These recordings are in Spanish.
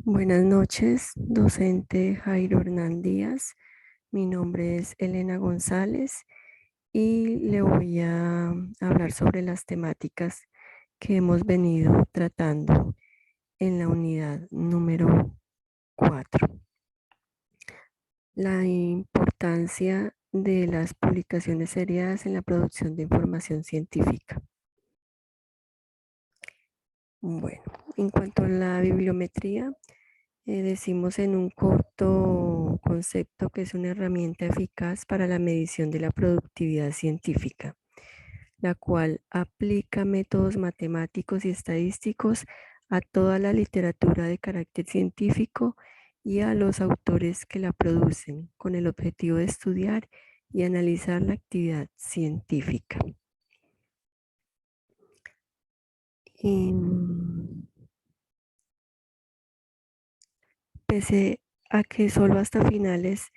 Buenas noches, docente Jairo Hernán Díaz. Mi nombre es Elena González y le voy a hablar sobre las temáticas que hemos venido tratando en la unidad número 4. La importancia de las publicaciones seriadas en la producción de información científica. Bueno, en cuanto a la bibliometría, decimos en un corto concepto que es una herramienta eficaz para la medición de la productividad científica, la cual aplica métodos matemáticos y estadísticos a toda la literatura de carácter científico y a los autores que la producen, con el objetivo de estudiar y analizar la actividad científica. Pese a que solo hasta finales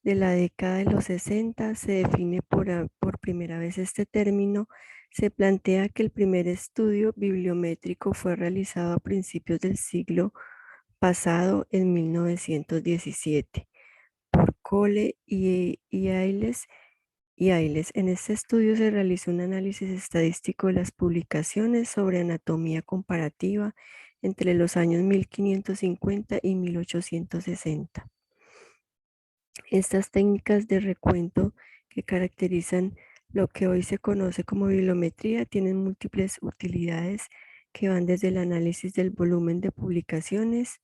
de la década de los 60 se define por primera vez este término, se plantea que el primer estudio bibliométrico fue realizado a principios del siglo pasado, en 1917, por Cole y Ailes. En este estudio se realizó un análisis estadístico de las publicaciones sobre anatomía comparativa entre los años 1550 y 1860. Estas técnicas de recuento que caracterizan lo que hoy se conoce como bibliometría tienen múltiples utilidades que van desde el análisis del volumen de publicaciones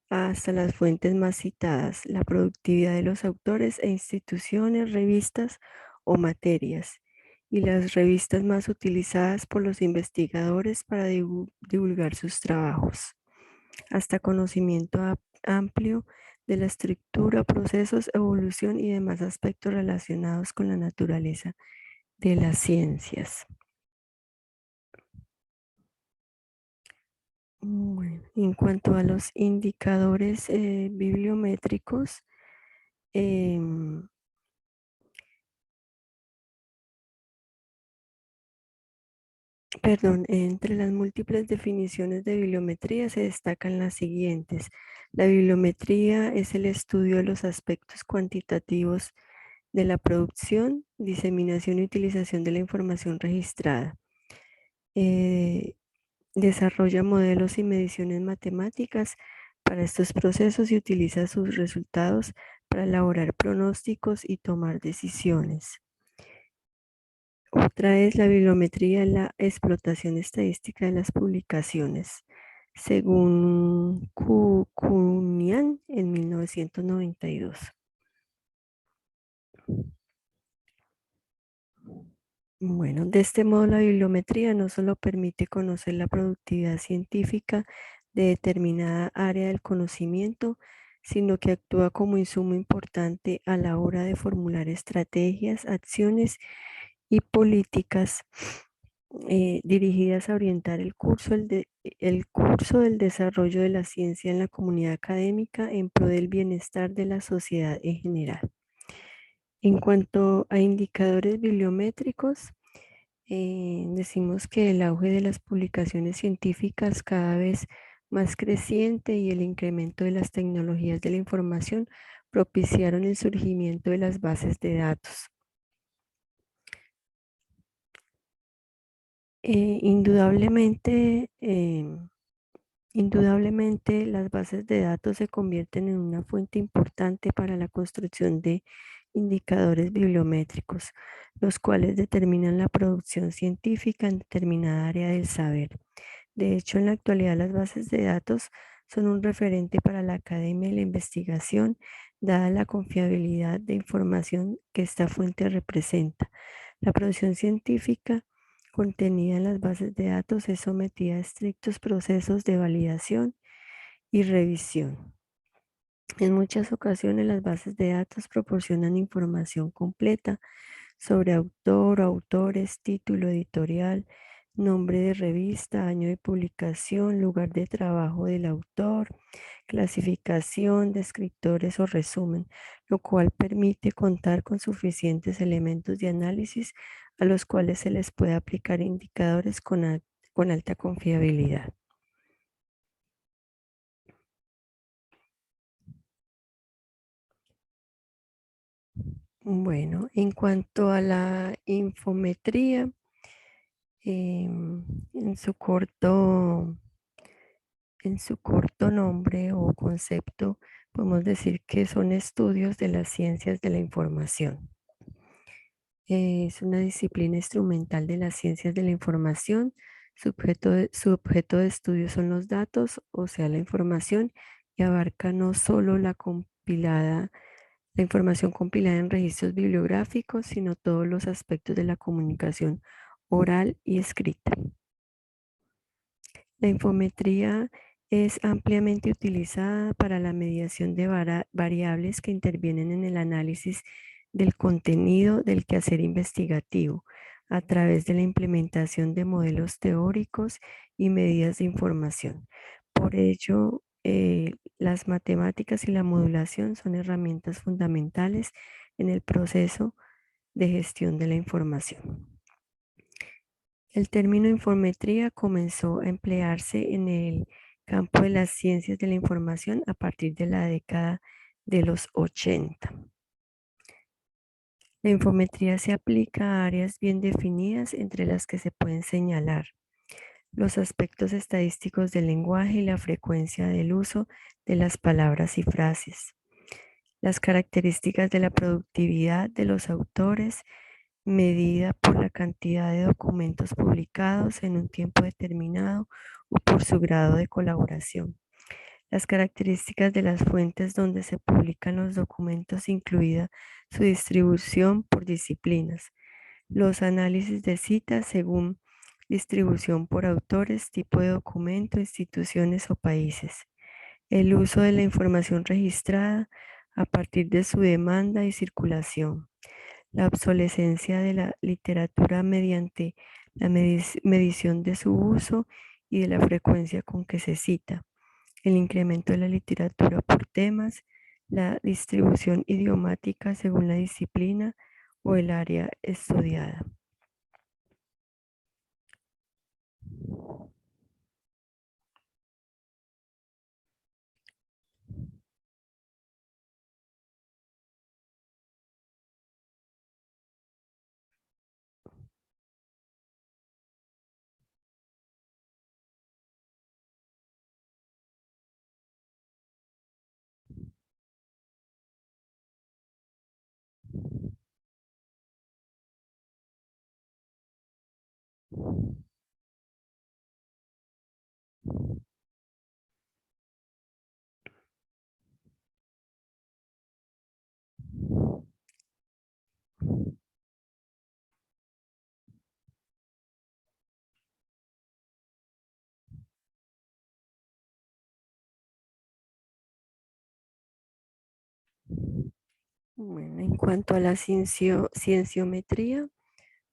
hasta las fuentes más citadas, la productividad de los autores e instituciones, revistas o materias, y las revistas más utilizadas por los investigadores para divulgar sus trabajos, hasta conocimiento amplio de la estructura, procesos, evolución y demás aspectos relacionados con la naturaleza de las ciencias. Bueno, en cuanto a los indicadores bibliométricos, em, entre las múltiples definiciones de bibliometría se destacan las siguientes. La bibliometría es el estudio de los aspectos cuantitativos de la producción, diseminación y utilización de la información registrada. Eh, Desarrolla modelos y mediciones matemáticas para estos procesos y utiliza sus resultados para elaborar pronósticos y tomar decisiones. Otra es la bibliometría, la explotación estadística de las publicaciones, según Kuhnian en 1992. Bueno, de este modo la bibliometría no solo permite conocer la productividad científica de determinada área del conocimiento, sino que actúa como insumo importante a la hora de formular estrategias, acciones y políticas dirigidas a orientar el curso del desarrollo de la ciencia en la comunidad académica en pro del bienestar de la sociedad en general. En cuanto a indicadores bibliométricos, decimos que el auge de las publicaciones científicas cada vez más creciente y el incremento de las tecnologías de la información propiciaron el surgimiento de las bases de datos. Indudablemente, indudablemente las bases de datos se convierten en una fuente importante para la construcción de indicadores bibliométricos, los cuales determinan la producción científica en determinada área del saber. De hecho, en la actualidad las bases de datos son un referente para la academia y la investigación, dada la confiabilidad de información que esta fuente representa. La producción científica contenida en las bases de datos es sometida a estrictos procesos de validación y revisión. En muchas ocasiones las bases de datos proporcionan información completa sobre autor, autores, título editorial, nombre de revista, año de publicación, lugar de trabajo del autor, clasificación de escritores o resumen, lo cual permite contar con suficientes elementos de análisis a los cuales se les puede aplicar indicadores con alta confiabilidad. Bueno, en cuanto a la infometría, en su corto nombre o concepto, podemos decir que son estudios de las ciencias de la información. Es una disciplina instrumental de las ciencias de la información. Su objeto de estudio son los datos, o sea, la información, y abarca no solo la información compilada en registros bibliográficos, sino todos los aspectos de la comunicación oral y escrita. La infometría es ampliamente utilizada para la medición de variables que intervienen en el análisis del contenido del quehacer investigativo a través de la implementación de modelos teóricos y medidas de información. Por ello, las matemáticas y la modulación son herramientas fundamentales en el proceso de gestión de la información. El término infometría comenzó a emplearse en el campo de las ciencias de la información a partir de la década de los 80. La infometría se aplica a áreas bien definidas entre las que se pueden señalar los aspectos estadísticos del lenguaje y la frecuencia del uso de las palabras y frases, las características de la productividad de los autores medida por la cantidad de documentos publicados en un tiempo determinado o por su grado de colaboración. Las características de las fuentes donde se publican los documentos, incluida su distribución por disciplinas. Los análisis de citas según distribución por autores, tipo de documento, instituciones o países. El uso de la información registrada a partir de su demanda y circulación, la obsolescencia de la literatura mediante la medición de su uso y de la frecuencia con que se cita, el incremento de la literatura por temas, la distribución idiomática según la disciplina o el área estudiada. Bueno, en cuanto a la cienciometría,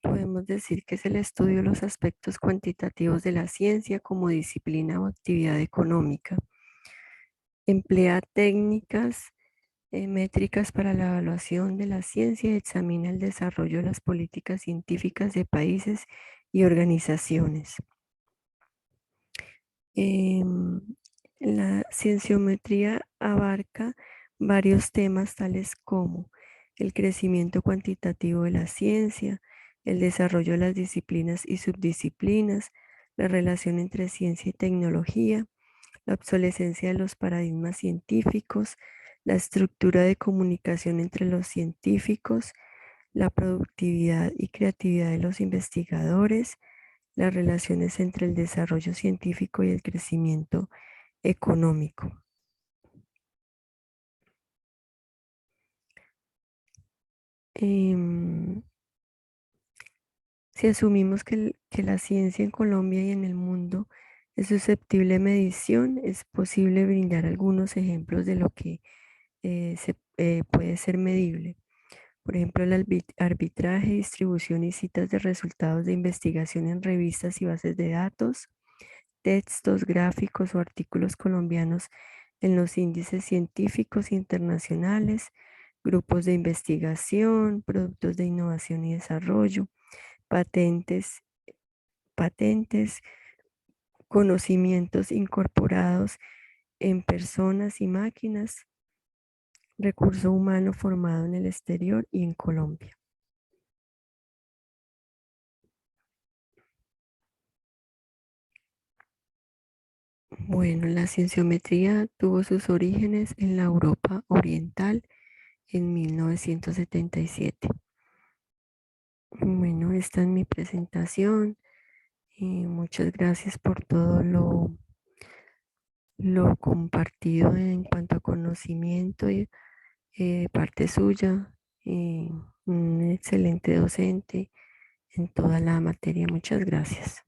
podemos decir que es el estudio de los aspectos cuantitativos de la ciencia como disciplina o actividad económica. Emplea técnicas métricas para la evaluación de la ciencia y examina el desarrollo de las políticas científicas de países y organizaciones. Em, la cienciometría abarca varios temas tales como el crecimiento cuantitativo de la ciencia, el desarrollo de las disciplinas y subdisciplinas, la relación entre ciencia y tecnología, la obsolescencia de los paradigmas científicos, la estructura de comunicación entre los científicos, la productividad y creatividad de los investigadores, las relaciones entre el desarrollo científico y el crecimiento económico. Em, si asumimos que la ciencia en Colombia y en el mundo es susceptible de medición, es posible brindar algunos ejemplos de lo que puede ser medible. Por ejemplo, el arbitraje, distribución y citas de resultados de investigación en revistas y bases de datos, textos, gráficos o artículos colombianos en los índices científicos internacionales, grupos de investigación, productos de innovación y desarrollo, patentes, patentes, conocimientos incorporados en personas y máquinas, recurso humano formado en el exterior y en Colombia. Bueno, la cienciometría tuvo sus orígenes en la Europa Oriental en 1977. Bueno, esta es mi presentación. Muchas gracias por todo lo compartido en cuanto a conocimiento y parte suya. Un excelente docente en toda la materia. Muchas gracias.